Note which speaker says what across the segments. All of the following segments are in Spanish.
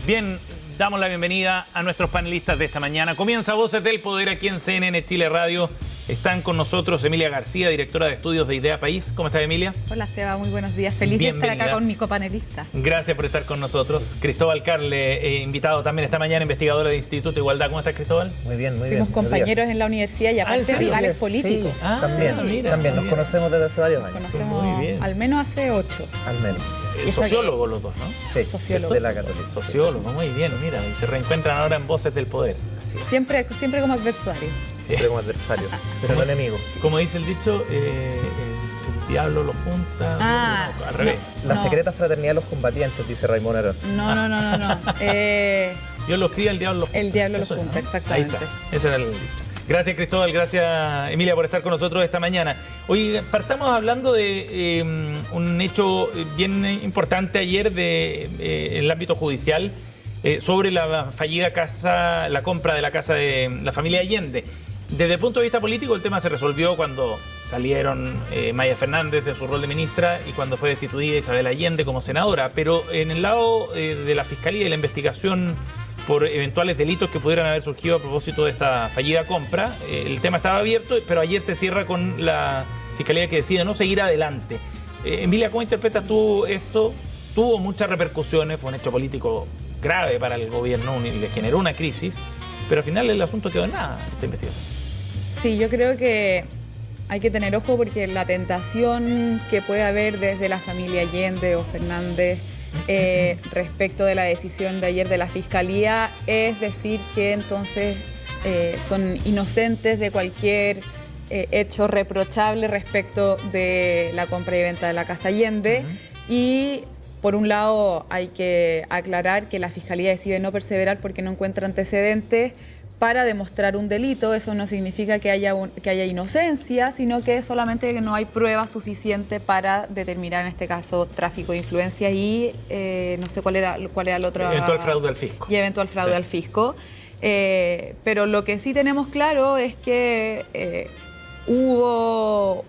Speaker 1: Bien, damos la bienvenida a nuestros panelistas de esta mañana. Comienza Voces del Poder aquí en CNN Chile Radio. Están con nosotros Emilia García, directora de estudios de Idea País. ¿Cómo está, Emilia?
Speaker 2: Hola, Seba, muy buenos días. Feliz de estar acá con mi copanelista.
Speaker 1: Gracias por estar con nosotros. Cristóbal Carle, invitado también esta mañana, investigadora del Instituto de Igualdad. ¿Cómo estás, Cristóbal?
Speaker 3: Muy bien, muy bien.
Speaker 2: Fuimos compañeros en la universidad y aparte rivales políticos.
Speaker 3: Sí, también nos conocemos desde hace varios años.
Speaker 2: Conocemos muy bien. Al menos hace 8.
Speaker 3: Al menos.
Speaker 1: Sociólogos los dos, ¿no?
Speaker 3: Sí,
Speaker 2: sociólogos.
Speaker 3: De la Católica.
Speaker 1: Sociólogos, muy bien, mira, y se reencuentran ahora en Voces del Poder.
Speaker 2: Siempre como adversario.
Speaker 3: Siempre como adversario, pero no enemigo.
Speaker 1: Como dice el dicho, el diablo los junta, al revés.
Speaker 3: La secreta fraternidad de los combatientes, dice Raymond Aron.
Speaker 2: No.
Speaker 1: Dios los cría, el diablo los junta.
Speaker 2: El diablo los junta, ¿no? Exactamente.
Speaker 1: Ahí está, ese era el dicho. Gracias, Cristóbal, gracias, Emilia, por estar con nosotros esta mañana. Hoy partamos hablando de un hecho bien importante ayer en el ámbito judicial sobre la fallida la compra de la casa de la familia Allende. Desde el punto de vista político, el tema se resolvió cuando salieron Maya Fernández de su rol de ministra y cuando fue destituida Isabel Allende como senadora. Pero en el lado de la Fiscalía y la investigación por eventuales delitos que pudieran haber surgido a propósito de esta fallida compra, el tema estaba abierto, pero ayer se cierra con la Fiscalía que decide no seguir adelante. Emilia, ¿cómo interpretas tú esto? Tuvo muchas repercusiones, fue un hecho político grave para el gobierno y le generó una crisis, pero al final el asunto quedó en nada, esta investigación.
Speaker 2: Sí, yo creo que hay que tener ojo porque la tentación que puede haber desde la familia Allende o Fernández respecto de la decisión de ayer de la Fiscalía es decir que entonces son inocentes de cualquier hecho reprochable respecto de la compra y venta de la Casa Allende. Y por un lado hay que aclarar que la Fiscalía decide no perseverar porque no encuentra antecedentes para demostrar un delito. Eso no significa que haya inocencia, sino que solamente que no hay prueba suficiente para determinar en este caso tráfico de influencias y no sé cuál era el otro.
Speaker 1: Eventual fraude al fisco.
Speaker 2: Y eventual fraude al fisco. Pero lo que sí tenemos claro es que hubo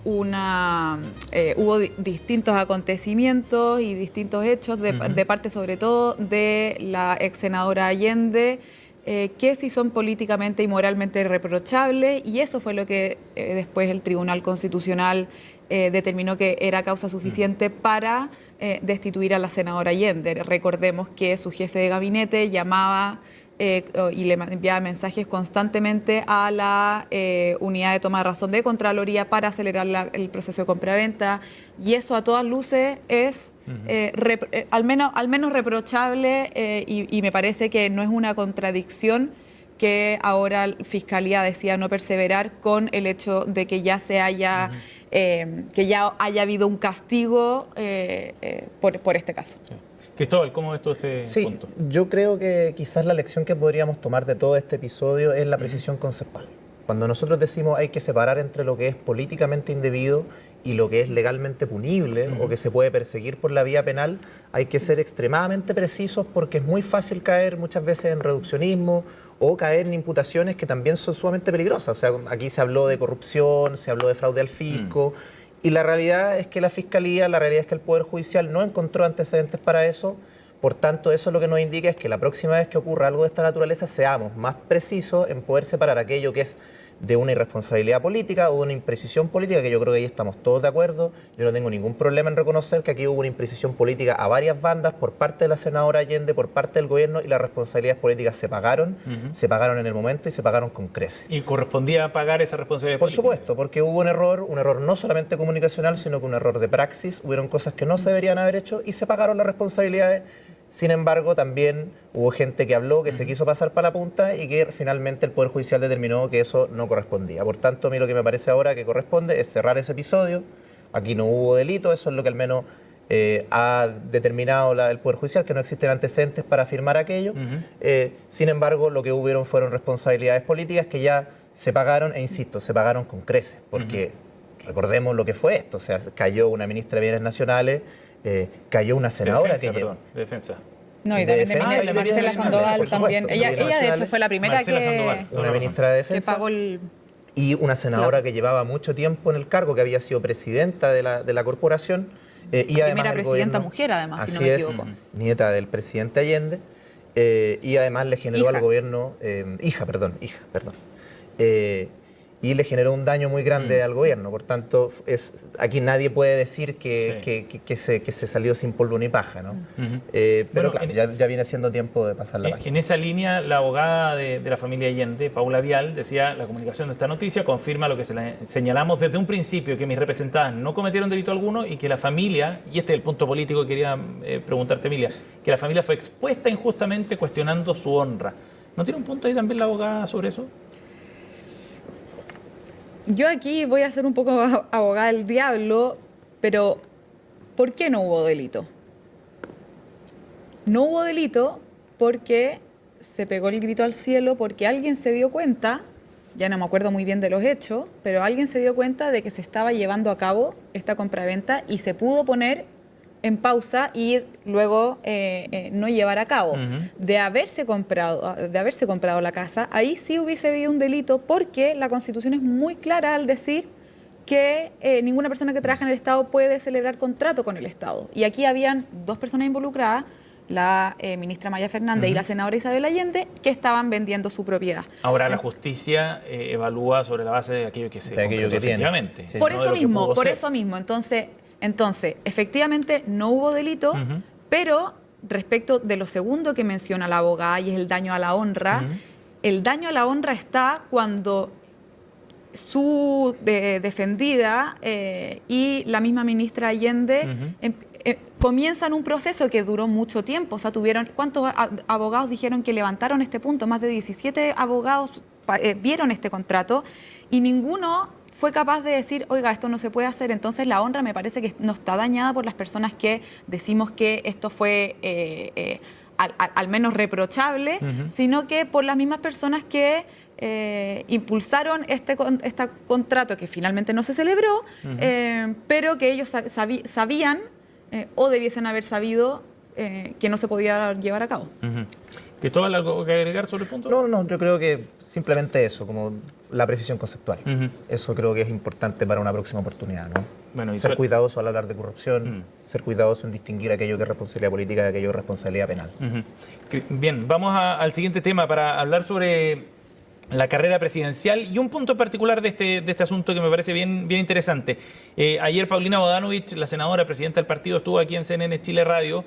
Speaker 2: distintos acontecimientos y distintos hechos de parte sobre todo de la ex senadora Allende, que sí son políticamente y moralmente reprochables, y eso fue lo que después el Tribunal Constitucional determinó que era causa suficiente para destituir a la senadora Allende. Recordemos que su jefe de gabinete llamaba y le enviaba mensajes constantemente a la unidad de toma de razón de Contraloría para acelerar el proceso de compraventa, y eso a todas luces es al menos reprochable y me parece que no es una contradicción que ahora la Fiscalía decida no perseverar con el hecho de que ya que ya haya habido un castigo por este caso.
Speaker 1: Sí. Cristóbal, ¿cómo ves tú este punto?
Speaker 3: Yo creo que quizás la lección que podríamos tomar de todo este episodio es la precisión conceptual. Cuando nosotros decimos hay que separar entre lo que es políticamente indebido y lo que es legalmente punible o que se puede perseguir por la vía penal, hay que ser extremadamente precisos porque es muy fácil caer muchas veces en reduccionismo o caer en imputaciones que también son sumamente peligrosas. O sea, aquí se habló de corrupción, se habló de fraude al fisco. Y la realidad es que la Fiscalía, la realidad es que el Poder Judicial no encontró antecedentes para eso. Por tanto, eso lo que nos indica es que la próxima vez que ocurra algo de esta naturaleza seamos más precisos en poder separar aquello que es de una irresponsabilidad política o de una imprecisión política, que yo creo que ahí estamos todos de acuerdo. Yo no tengo ningún problema en reconocer que aquí hubo una imprecisión política a varias bandas por parte de la senadora Allende, por parte del gobierno, y las responsabilidades políticas se pagaron en el momento y se pagaron con creces.
Speaker 1: ¿Y correspondía pagar esa responsabilidad
Speaker 3: política? Por supuesto, porque hubo un error no solamente comunicacional, sino que un error de praxis, hubieron cosas que no se deberían haber hecho y se pagaron las responsabilidades. Sin embargo, también hubo gente que habló, que se quiso pasar para la punta y que finalmente el Poder Judicial determinó que eso no correspondía. Por tanto, a mí lo que me parece ahora que corresponde es cerrar ese episodio. Aquí no hubo delito, eso es lo que al menos ha determinado el Poder Judicial, que no existen antecedentes para afirmar aquello. Sin embargo, lo que hubieron fueron responsabilidades políticas que ya se pagaron, e insisto, se pagaron con creces, porque recordemos lo que fue esto. O sea, cayó una ministra de Bienes Nacionales, cayó una senadora
Speaker 1: defensa.
Speaker 2: No, y también de Marcela Sandoval también. Ella de hecho fue la primera
Speaker 3: una ministra de Defensa,
Speaker 2: que pagó el...
Speaker 3: Y una senadora que llevaba mucho tiempo en el cargo, que había sido presidenta de la corporación. Y
Speaker 2: la primera presidenta mujer, además, si no me equivoco.
Speaker 3: Nieta del presidente Allende. y además le generó al gobierno, hija, perdón. Y le generó un daño muy grande al gobierno. Por tanto, aquí nadie puede decir que se salió sin polvo ni paja, ¿no? Pero bueno, claro, ya viene siendo tiempo de pasar la página.
Speaker 1: En esa línea, la abogada de la familia Allende, Paula Vial, decía: la comunicación de esta noticia confirma lo que señalamos desde un principio, que mis representadas no cometieron delito alguno y que la familia, y este es el punto político que quería preguntarte, Emilia, que la familia fue expuesta injustamente cuestionando su honra. ¿No tiene un punto ahí también la abogada sobre eso?
Speaker 2: Yo aquí voy a ser un poco abogada del diablo, pero ¿por qué no hubo delito? No hubo delito porque se pegó el grito al cielo, porque alguien se dio cuenta, ya no me acuerdo muy bien de los hechos, pero alguien se dio cuenta de que se estaba llevando a cabo esta compraventa y se pudo poner en pausa y luego no llevar a cabo. De haberse comprado la casa, ahí sí hubiese habido un delito, porque la Constitución es muy clara al decir que ninguna persona que trabaja en el Estado puede celebrar contrato con el Estado. Y aquí habían dos personas involucradas, la ministra Maya Fernández y la senadora Isabel Allende, que estaban vendiendo su propiedad. Ahora
Speaker 1: la justicia evalúa sobre la base de aquello que se concretó efectivamente.
Speaker 2: Sí. Por eso mismo. Entonces, efectivamente no hubo delito, pero respecto de lo segundo que menciona la abogada, y es el daño a la honra, el daño a la honra está cuando su defendida y la misma ministra Allende comienzan un proceso que duró mucho tiempo. O sea, ¿cuántos abogados dijeron que levantaron este punto? Más de 17 abogados vieron este contrato y ninguno fue capaz de decir: oiga, esto no se puede hacer. Entonces la honra me parece que no está dañada por las personas que decimos que esto fue al menos reprochable, sino que por las mismas personas que impulsaron este contrato que finalmente no se celebró, pero que ellos sabían o debiesen haber sabido que no se podía llevar a cabo.
Speaker 1: ¿Cristóbal, algo que agregar sobre el punto?
Speaker 3: No, yo creo que simplemente eso, como la precisión conceptual. Eso creo que es importante para una próxima oportunidad, ¿no? Bueno, ser cuidadoso al hablar de corrupción, ser cuidadoso en distinguir aquello que es responsabilidad política de aquello que es responsabilidad penal.
Speaker 1: Bien, vamos al siguiente tema para hablar sobre la carrera presidencial y un punto en particular de este asunto que me parece bien interesante. Ayer Paulina Bodanovich, la senadora presidenta del partido, estuvo aquí en CNN Chile Radio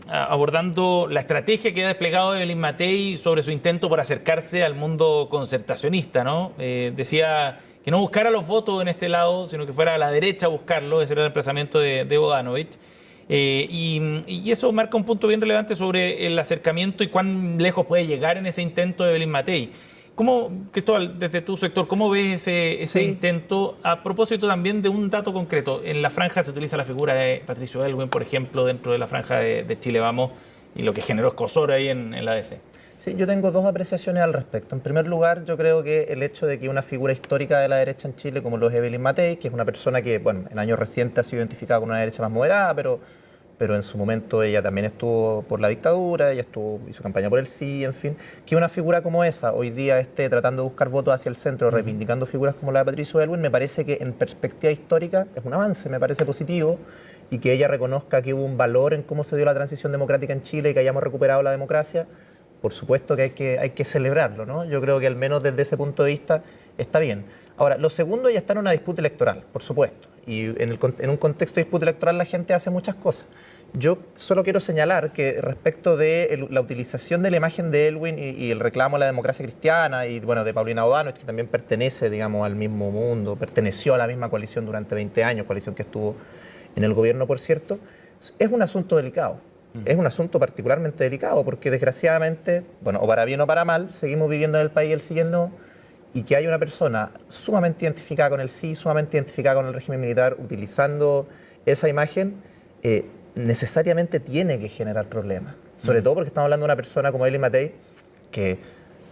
Speaker 1: abordando la estrategia que ha desplegado Evelyn Matei sobre su intento por acercarse al mundo concertacionista, ¿no? Decía que no buscara los votos en este lado, sino que fuera a la derecha a buscarlo. Ese era el emplazamiento de Bodanovich. Y eso marca un punto bien relevante sobre el acercamiento y cuán lejos puede llegar en ese intento de Evelyn Matei. Cristóbal, desde tu sector, ¿cómo ves ese intento? A propósito también de un dato concreto, en la franja se utiliza la figura de Patricio Aylwin, por ejemplo, dentro de la franja de Chile Vamos, y lo que generó escozor ahí en la DC.
Speaker 3: Sí, yo tengo dos apreciaciones al respecto. En primer lugar, yo creo que el hecho de que una figura histórica de la derecha en Chile, como lo es Evelyn Matei, que es una persona que, bueno, en años recientes ha sido identificada con una derecha más moderada, pero en su momento ella también estuvo por la dictadura, ella hizo campaña por el sí, en fin, que una figura como esa hoy día esté tratando de buscar votos hacia el centro, reivindicando figuras como la de Patricio Aylwin, me parece que en perspectiva histórica es un avance, me parece positivo, y que ella reconozca que hubo un valor en cómo se dio la transición democrática en Chile y que hayamos recuperado la democracia. Por supuesto que hay que celebrarlo, ¿no? Yo creo que al menos desde ese punto de vista está bien. Ahora, lo segundo, ya está en una disputa electoral, por supuesto, y en un contexto de disputa electoral la gente hace muchas cosas. Yo solo quiero señalar que respecto de la utilización de la imagen de Aylwin y el reclamo a la democracia cristiana y bueno, de Paulina Bodanovich, que también pertenece, digamos, al mismo mundo, perteneció a la misma coalición durante 20 años, coalición que estuvo en el gobierno, por cierto, es un asunto delicado. Es un asunto particularmente delicado porque desgraciadamente, bueno, o para bien o para mal, seguimos viviendo en el país el sí y el no, y que hay una persona sumamente identificada con el sí, sumamente identificada con el régimen militar, utilizando esa imagen, necesariamente tiene que generar problemas. Sobre todo porque estamos hablando de una persona como Evelyn Matei que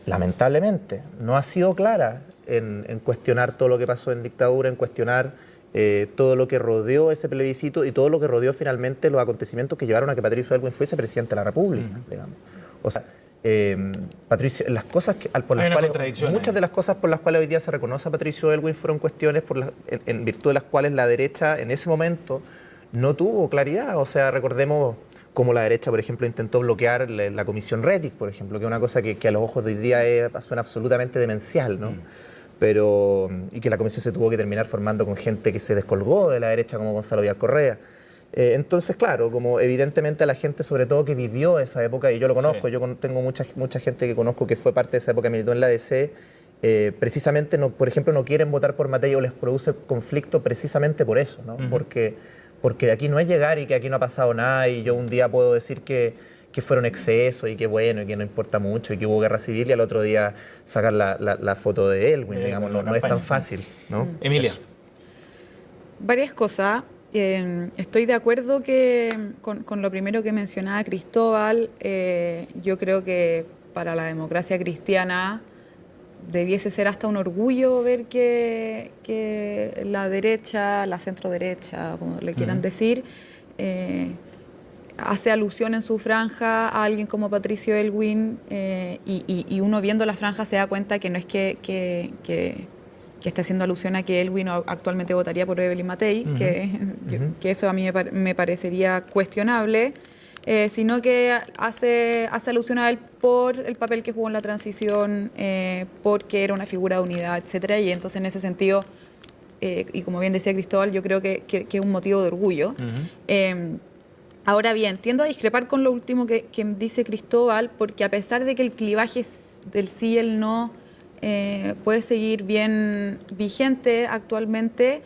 Speaker 3: lamentablemente no ha sido clara en cuestionar todo lo que pasó en dictadura, en cuestionar todo lo que rodeó ese plebiscito y todo lo que rodeó finalmente los acontecimientos que llevaron a que Patricio Aylwin fuese presidente de la República, digamos. O sea, Patricio, las cosas por las cuales, muchas de las cosas por las cuales hoy día se reconoce a Patricio Aylwin fueron cuestiones en virtud de las cuales la derecha en ese momento no tuvo claridad. O sea, recordemos como la derecha, por ejemplo, intentó bloquear la comisión Rettig, por ejemplo, que es una cosa que a los ojos de hoy día suena absolutamente demencial, ¿no? Y que la comisión se tuvo que terminar formando con gente que se descolgó de la derecha, como Gonzalo Vidal Correa. Entonces, claro, como evidentemente a la gente, sobre todo que vivió esa época, y yo lo conozco,
Speaker 1: Sí.
Speaker 3: yo tengo mucha gente que conozco que fue parte de esa época, militó en la DC, precisamente, por ejemplo, no quieren votar por Matei o les produce conflicto precisamente por eso, ¿no? Porque aquí no es llegar y que aquí no ha pasado nada y yo un día puedo decir que fueron excesos y que bueno, y que no importa mucho y que hubo guerra civil y al otro día sacar la foto de Elwin, digamos, no es tan fácil, ¿no?
Speaker 1: Emilia.
Speaker 3: Eso.
Speaker 2: Varias cosas. Estoy de acuerdo con lo primero que mencionaba Cristóbal. Yo creo que para la democracia cristiana debiese ser hasta un orgullo ver que la derecha, la centro-derecha, como le quieran decir, hace alusión en su franja a alguien como Patricio Aylwin y uno viendo la franja se da cuenta que no es que está haciendo alusión a que Aylwin actualmente votaría por Evelyn Matei, que eso a mí me parecería cuestionable, sino que hace alusión a él por el papel que jugó en la transición, porque era una figura de unidad, etcétera, y entonces en ese sentido, y como bien decía Cristóbal, yo creo que es un motivo de orgullo. Ahora bien, tiendo a discrepar con lo último que dice Cristóbal, porque a pesar de que el clivaje del sí y el no puede seguir bien vigente actualmente,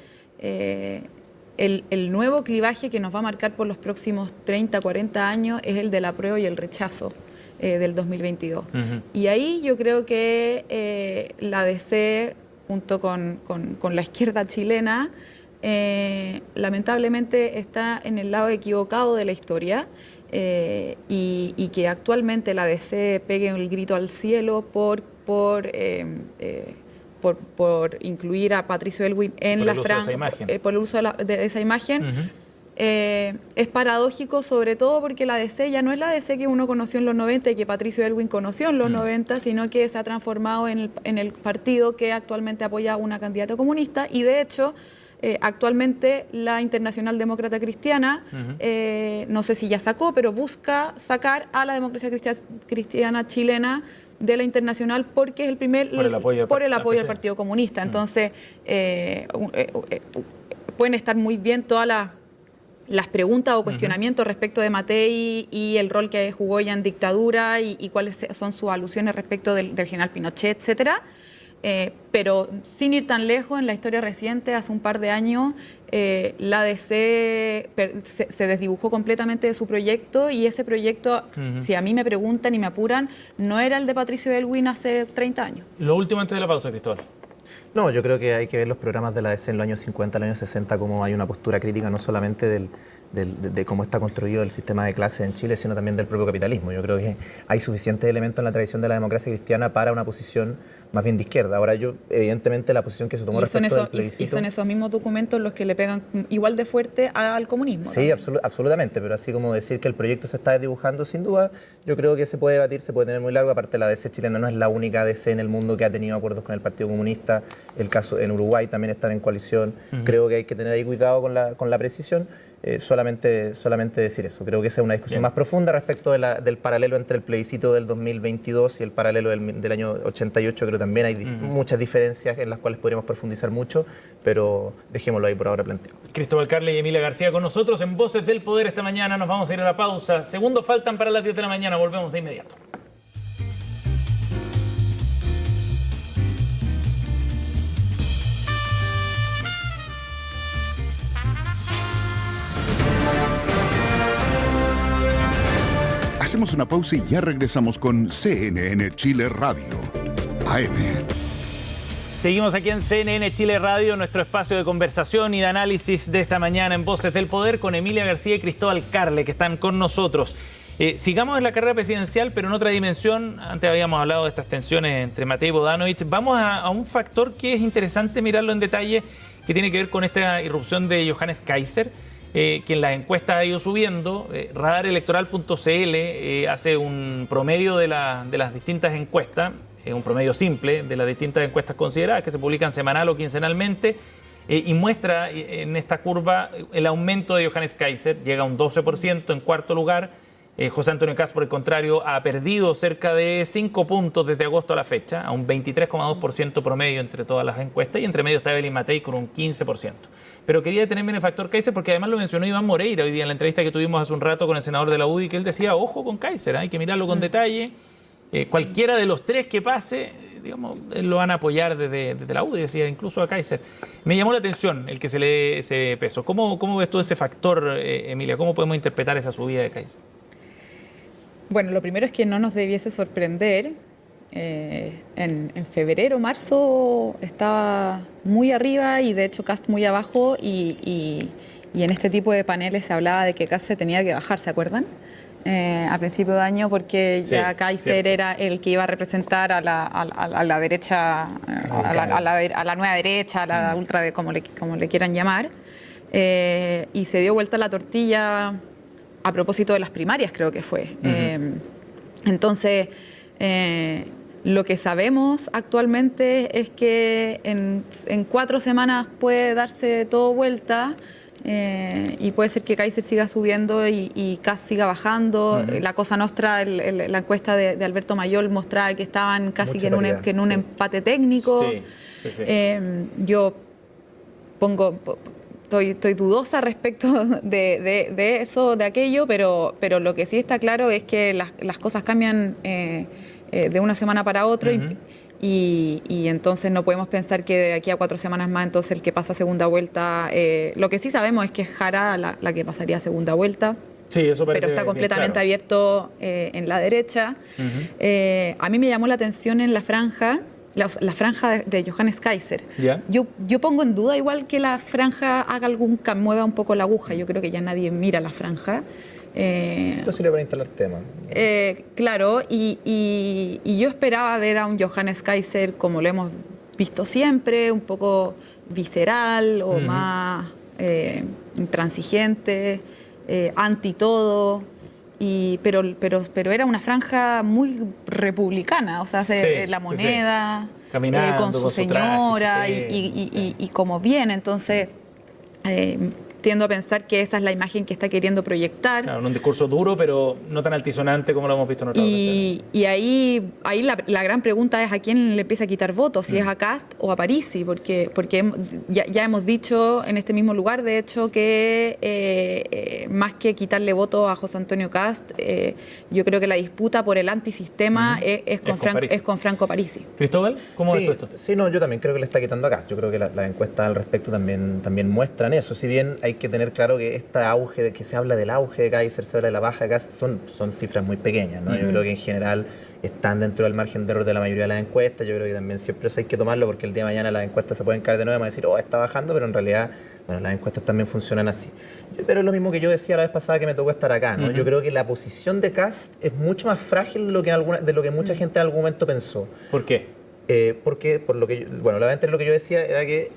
Speaker 2: el nuevo clivaje que nos va a marcar por los próximos 30, 40 años es el del apruebo y el rechazo del 2022. Y ahí yo creo que la DC, junto con la izquierda chilena, lamentablemente está en el lado equivocado de la historia y que actualmente la DC pegue el grito al cielo por incluir a Patricio Aylwin en la franja, por el uso de esa imagen. Es paradójico, sobre todo porque la DC ya no es la DC que uno conoció en los 90 y que Patricio Aylwin conoció en los 90, sino que se ha transformado en el partido que actualmente apoya a una candidata comunista y de hecho actualmente la Internacional Demócrata Cristiana, no sé si ya sacó, pero busca sacar a la democracia cristiana chilena de la internacional porque es el primer por el apoyo al Partido Comunista. Entonces, pueden estar muy bien todas las preguntas o cuestionamientos respecto de Matei y el rol que jugó ella en dictadura y cuáles son sus alusiones respecto del general Pinochet, etcétera. Pero sin ir tan lejos, en la historia reciente, hace un par de años, la DC se desdibujó completamente de su proyecto y ese proyecto, si a mí me preguntan y me apuran, no era el de Patricio Aylwin hace 30 años.
Speaker 1: Lo último antes de la pausa, Cristóbal.
Speaker 3: No, yo creo que hay que ver los programas de la DC en los años 50, en los años 60, como hay una postura crítica no solamente de cómo está construido el sistema de clases en Chile, sino también del propio capitalismo. Yo creo que hay suficientes elementos en la tradición de la democracia cristiana para una posición más bien de izquierda. Ahora, evidentemente, la posición que se tomó respecto del plebiscito...
Speaker 2: Y son esos mismos documentos los que le pegan igual de fuerte al comunismo.
Speaker 3: Sí, absolutamente, pero así como decir que el proyecto se está desdibujando, sin duda, yo creo que se puede debatir, se puede tener muy largo. Aparte, la DC chilena no es la única DC en el mundo que ha tenido acuerdos con el Partido Comunista. El caso en Uruguay también están en coalición. Creo que hay que tener ahí cuidado con la precisión. Solamente decir eso. Creo que esa es una discusión más profunda respecto del paralelo entre el plebiscito del 2022 y el paralelo del año 88. Creo que también hay muchas diferencias en las cuales podríamos profundizar mucho, pero dejémoslo ahí por ahora planteado.
Speaker 1: Cristóbal Carle y Emilia García con nosotros en Voces del Poder esta mañana. Nos vamos a ir a la pausa. Segundos faltan para las 10 de la mañana. Volvemos de inmediato.
Speaker 4: Hacemos una pausa y ya regresamos con CNN Chile Radio, AM.
Speaker 1: Seguimos aquí en CNN Chile Radio, nuestro espacio de conversación y de análisis de esta mañana en Voces del Poder con Emilia García y Cristóbal Carle, que están con nosotros. Sigamos en la carrera presidencial, pero en otra dimensión. Antes habíamos hablado de estas tensiones entre Matei y Bodanovich. Vamos a un factor que es interesante mirarlo en detalle, que tiene que ver con esta irrupción de Johannes Kaiser, que en las encuestas ha ido subiendo. Radarelectoral.cl hace un promedio de las distintas encuestas, un promedio simple de las distintas encuestas consideradas, que se publican semanal o quincenalmente, y muestra en esta curva el aumento de Johannes Kaiser, llega a un 12% en cuarto lugar. José Antonio Kast, por el contrario, ha perdido cerca de 5 puntos desde agosto a la fecha, a un 23,2% promedio entre todas las encuestas, y entre medio está Evelyn Matei con un 15%. Pero quería detenerme en el factor Kaiser porque además lo mencionó Iván Moreira hoy día en la entrevista que tuvimos hace un rato con el senador de la UDI, que él decía, ojo con Kaiser, hay que mirarlo con detalle. Cualquiera de los tres que pase, digamos, lo van a apoyar desde la UDI, decía incluso a Kaiser. Me llamó la atención el que se le dé ese peso. ¿Cómo ves tú ese factor, Emilia? ¿Cómo podemos interpretar esa subida de Kaiser?
Speaker 2: Bueno, lo primero es que no nos debiese sorprender. En febrero, marzo estaba muy arriba y de hecho Kast muy abajo y en este tipo de paneles se hablaba de que Kast se tenía que bajar, ¿se acuerdan? A principio de año porque ya sí, Kaiser cierto. Era el que iba a representar a la derecha, a la nueva derecha, a la ultra, como le quieran llamar, y se dio vuelta la tortilla a propósito de las primarias, creo que fue. Entonces, lo que sabemos actualmente es que en 4 semanas puede darse todo vuelta y puede ser que Kaiser siga subiendo y Kast siga bajando. La Cosa Nostra, la encuesta de Alberto Mayol mostraba que estaban casi que en un empate técnico. Sí. Yo estoy dudosa respecto de eso, de aquello, pero lo que sí está claro es que las cosas cambian de una semana para otra y entonces no podemos pensar que de aquí a 4 semanas más entonces el que pasa a segunda vuelta, lo que sí sabemos es que es Jara la que pasaría a segunda vuelta.
Speaker 1: Sí, eso parece
Speaker 2: pero está completamente abierto en la derecha. A mí me llamó la atención en la franja de Johannes Kaiser.
Speaker 1: Yeah.
Speaker 2: Yo pongo en duda igual que la franja haga mueva un poco la aguja. Yo creo que ya nadie mira la franja.
Speaker 3: No sirve para instalar temas.
Speaker 2: Claro, y yo esperaba ver a un Johannes Kaiser como lo hemos visto siempre, un poco visceral o más intransigente, anti todo. Pero era una franja muy republicana, o sea, la moneda,
Speaker 1: caminando
Speaker 2: con su señora y como bien, entonces tiendo a pensar que esa es la imagen que está queriendo proyectar.
Speaker 1: Claro, un discurso duro, pero no tan altisonante como lo hemos visto en otras ocasiones.
Speaker 2: Y ahí la gran pregunta es a quién le empieza a quitar votos, si es a Kast o a Parisi, porque ya hemos dicho en este mismo lugar, de hecho, que más que quitarle votos a José Antonio Kast, yo creo que la disputa por el antisistema es con Franco Parisi.
Speaker 1: Cristóbal, ¿cómo ves tú esto?
Speaker 3: Sí, no, yo también creo que le está quitando a Kast. Yo creo que las encuestas al respecto también muestran eso. Si bien hay que tener claro que que se habla del auge de Kaiser, se habla de la baja de Kast, son cifras muy pequeñas, ¿no? Yo creo que en general están dentro del margen de error de la mayoría de las encuestas. Yo creo que también siempre eso hay que tomarlo porque el día de mañana las encuestas se pueden caer de nuevo y van a decir, está bajando, pero en realidad, bueno, las encuestas también funcionan así. Pero es lo mismo que yo decía la vez pasada que me tocó estar acá, ¿no? Yo creo que la posición de Kast es mucho más frágil de lo que mucha gente en algún momento pensó.
Speaker 1: ¿Por qué?
Speaker 3: Porque, lo que yo decía era que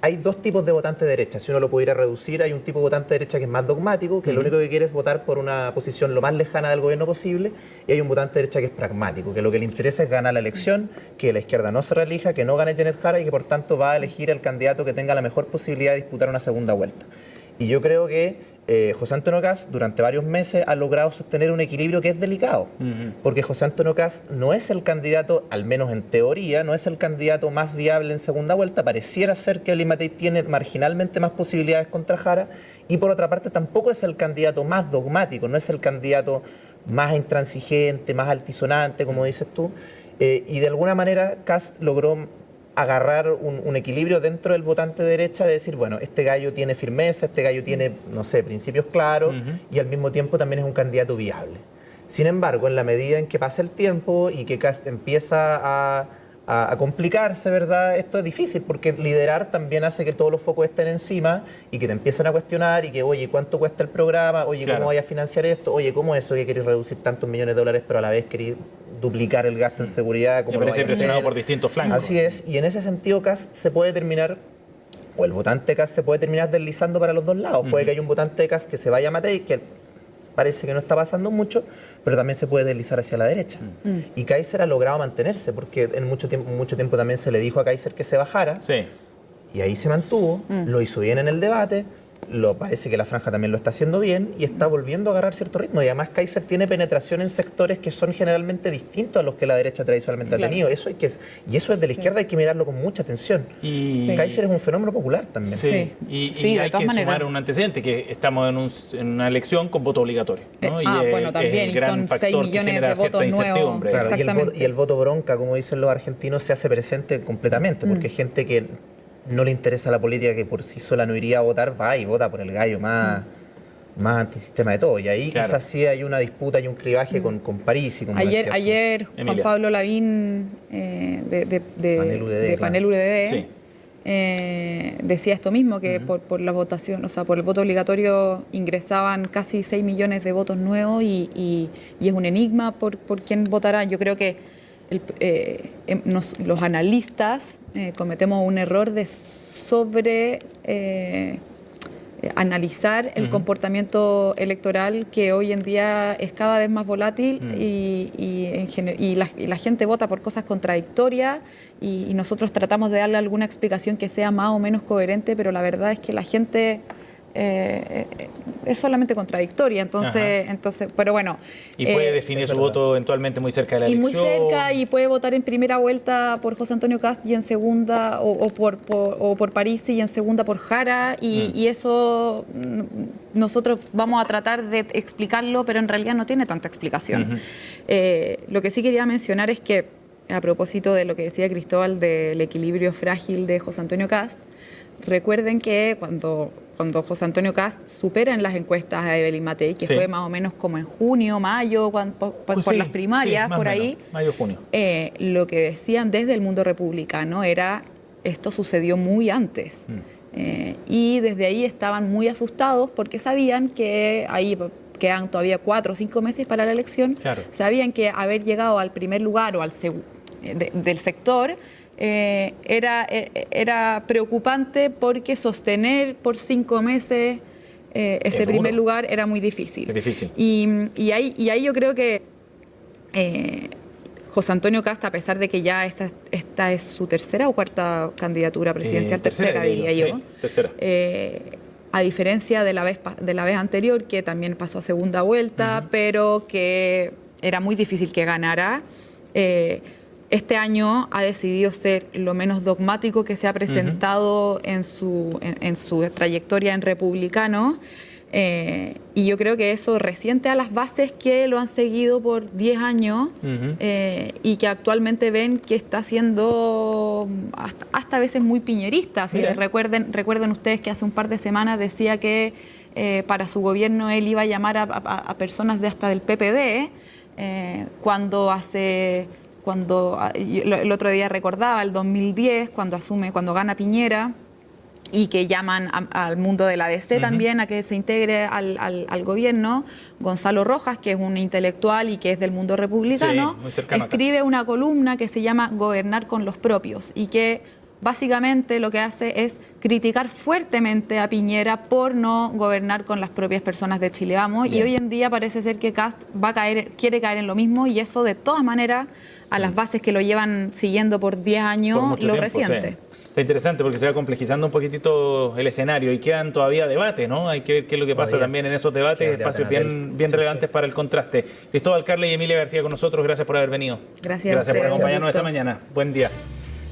Speaker 3: hay 2 tipos de votantes de derecha. Si uno lo pudiera reducir, hay un tipo de votante de derecha que es más dogmático, que lo único que quiere es votar por una posición lo más lejana del gobierno posible, y hay un votante de derecha que es pragmático, que lo que le interesa es ganar la elección, que la izquierda no se reelija, que no gane Janet Jara y que por tanto va a elegir al candidato que tenga la mejor posibilidad de disputar una segunda vuelta. Y yo creo que José Antonio Kast durante varios meses ha logrado sostener un equilibrio que es delicado, porque José Antonio Kast no es el candidato, al menos en teoría, no es el candidato más viable en segunda vuelta. Pareciera ser que Evelyn Matei tiene marginalmente más posibilidades contra Jara, y por otra parte tampoco es el candidato más dogmático, no es el candidato más intransigente, más altisonante, como dices tú, y de alguna manera Kast logró agarrar un equilibrio dentro del votante de derecha de decir, bueno, este gallo tiene firmeza, este gallo tiene, no sé, principios claros y al mismo tiempo también es un candidato viable. Sin embargo, en la medida en que pasa el tiempo y que Kast empieza a complicarse, ¿verdad? Esto es difícil porque liderar también hace que todos los focos estén encima y que te empiezan a cuestionar y que, oye, ¿cuánto cuesta el programa? Oye, ¿cómo voy a financiar esto? Oye, ¿cómo es eso que queréis reducir tantos millones de dólares pero a la vez queréis duplicar el gasto en seguridad?
Speaker 1: Me parece presionado por distintos flancos.
Speaker 3: Así es, y en ese sentido Kast se puede terminar, o el votante de Kast se puede terminar deslizando para los dos lados. Puede que haya un votante de Kast que se vaya a Matei, que parece que no está pasando mucho, pero también se puede deslizar hacia la derecha. Y Kaiser ha logrado mantenerse, porque en mucho tiempo también se le dijo a Kaiser que se bajara.
Speaker 1: Sí.
Speaker 3: Y ahí se mantuvo, lo hizo bien en el debate, parece que la franja también lo está haciendo bien y está volviendo a agarrar cierto ritmo. Y además Kaiser tiene penetración en sectores que son generalmente distintos a los que la derecha tradicionalmente ha tenido. Y eso es de la izquierda, hay que mirarlo con mucha atención. Y Kaiser es un fenómeno popular también.
Speaker 1: Y hay que sumar un antecedente, que estamos en una elección con voto obligatorio, ¿no?
Speaker 2: Bueno, también, y son 6 millones de votos nuevos.
Speaker 3: Claro, y el voto bronca, como dicen los argentinos, se hace presente completamente, porque hay gente que no le interesa la política, que por sí sola no iría a votar, va y vota por el gallo más antisistema de todo. Y ahí quizás sí hay una disputa y un clivaje con París. Y
Speaker 2: ayer Juan Pablo Lavín de Panel UDD decía esto mismo, que por la votación, o sea, por el voto obligatorio ingresaban casi 6 millones de votos nuevos y es un enigma por quién votará. Yo creo que los analistas cometemos un error de analizar el comportamiento electoral, que hoy en día es cada vez más volátil y la gente vota por cosas contradictorias y nosotros tratamos de darle alguna explicación que sea más o menos coherente, pero la verdad es que la gente es solamente contradictoria, entonces, pero bueno.
Speaker 1: Y puede definir su voto eventualmente muy cerca de la elección.
Speaker 2: Y muy cerca, y puede votar en primera vuelta por José Antonio Kast y en segunda, o por París y en segunda por Jara, y eso nosotros vamos a tratar de explicarlo, pero en realidad no tiene tanta explicación. Lo que sí quería mencionar es que, a propósito de lo que decía Cristóbal del equilibrio frágil de José Antonio Kast, recuerden que cuando José Antonio Kast supera en las encuestas a Evelyn Matei, que fue más o menos como en junio, mayo, por las primarias, por ahí,
Speaker 1: mayo, junio.
Speaker 2: Lo que decían desde el mundo republicano era: esto sucedió muy antes. Y desde ahí estaban muy asustados, porque sabían que ahí quedan todavía 4 o 5 meses para la elección. Sabían que haber llegado al primer lugar o al del sector era preocupante, porque sostener por 5 meses ese primer lugar era muy difícil.
Speaker 1: Es difícil.
Speaker 2: Y ahí yo creo que José Antonio Kast, a pesar de que ya esta es su tercera o cuarta candidatura presidencial, tercera diría yo.
Speaker 1: Tercera.
Speaker 2: A diferencia de la vez anterior, que también pasó a segunda vuelta, pero que era muy difícil que ganara, este año ha decidido ser lo menos dogmático que se ha presentado en su trayectoria en republicano, y yo creo que eso resiente a las bases que lo han seguido por 10 años y que actualmente ven que está siendo hasta a veces muy piñerista. Recuerden ustedes que hace un par de semanas decía que para su gobierno él iba a llamar a personas hasta del PPD, cuando el otro día recordaba el 2010, cuando gana Piñera, y que llaman al mundo de la DC también a que se integre al gobierno. Gonzalo Rojas, que es un intelectual y que es del mundo republicano, escribe una columna que se llama Gobernar con los propios, y que básicamente lo que hace es criticar fuertemente a Piñera por no gobernar con las propias personas de Chile Vamos. Y hoy en día parece ser que Kast quiere caer en lo mismo, y eso de todas maneras a las bases que lo llevan siguiendo por 10 años lo resiente.
Speaker 1: Está interesante, porque se va complejizando un poquitito el escenario y quedan todavía debates, ¿no? Hay que ver qué es lo que pasa también en esos debates, espacios bien relevantes para el contraste. Cristóbal Carle y Emilia García con nosotros, gracias por haber venido.
Speaker 2: Gracias
Speaker 1: por acompañarnos esta mañana. Buen día.